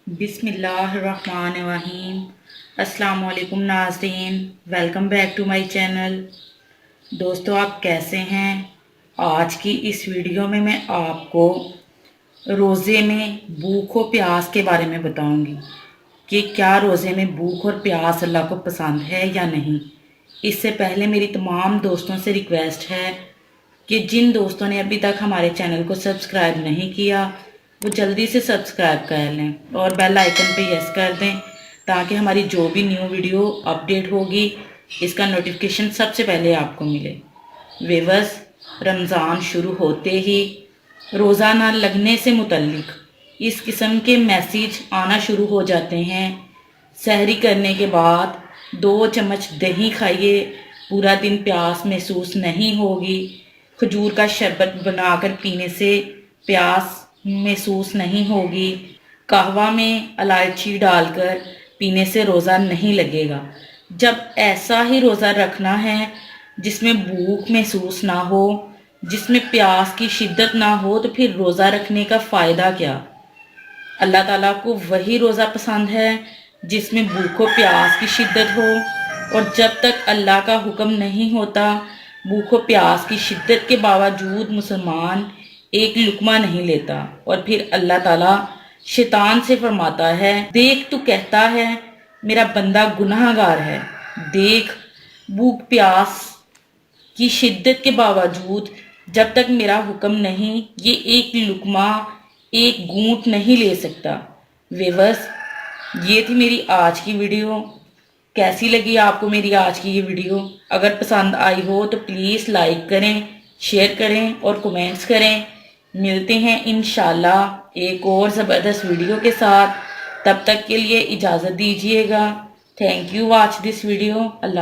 بسم اللہ الرحمن الرحیم۔ السلام علیکم ناظرین، welcome back to my channel. دوستو آپ کیسے ہیں؟ آج کی اس ویڈیو میں آپ کو روزے میں بھوک و پیاس کے بارے میں بتاؤں گی کہ کیا روزے میں بھوک اور پیاس اللہ کو پسند ہے یا نہیں۔ اس سے پہلے میری تمام دوستوں سے ریکویسٹ ہے کہ جن دوستوں نے ابھی تک ہمارے چینل کو سبسکرائب نہیں کیا وہ جلدی سے سبسکرائب کر لیں اور بیل آئیکن پہ یس کر دیں تاکہ ہماری جو بھی نیو ویڈیو اپڈیٹ ہوگی اس کا نوٹیفیکیشن سب سے پہلے آپ کو ملے۔ ویورز، رمضان شروع ہوتے ہی روزہ نہ لگنے سے متعلق اس قسم کے میسیج آنا شروع ہو جاتے ہیں۔ سحری کرنے کے بعد 2 چمچ دہی کھائیے، پورا دن پیاس محسوس نہیں ہوگی۔ کھجور کا شربت بنا کر پینے سے پیاس محسوس نہیں ہوگی۔ قہوہ میں الائچی ڈال کر پینے سے روزہ نہیں لگے گا۔ جب ایسا ہی روزہ رکھنا ہے جس میں بھوک محسوس نہ ہو، جس میں پیاس کی شدت نہ ہو، تو پھر روزہ رکھنے کا فائدہ کیا؟ اللہ تعالیٰ کو وہی روزہ پسند ہے جس میں بھوک و پیاس کی شدت ہو، اور جب تک اللہ کا حکم نہیں ہوتا بھوک و پیاس کی شدت کے باوجود مسلمان ایک لقمہ نہیں لیتا۔ اور پھر اللہ تعالیٰ شیطان سے فرماتا ہے، دیکھ تو کہتا ہے میرا بندہ گناہ گار ہے، دیکھ بھوک پیاس کی شدت کے باوجود جب تک میرا حکم نہیں یہ ایک لقمہ، ایک گھونٹ نہیں لے سکتا۔ ویورز، یہ تھی میری آج کی ویڈیو۔ کیسی لگی آپ کو میری آج کی یہ ویڈیو؟ اگر پسند آئی ہو تو پلیز لائک کریں، شیئر کریں اور کومنٹس کریں۔ ملتے ہیں انشاءاللہ ایک اور زبردست ویڈیو کے ساتھ۔ تب تک کے لیے اجازت دیجیے گا۔ Thank you watch this video. Allah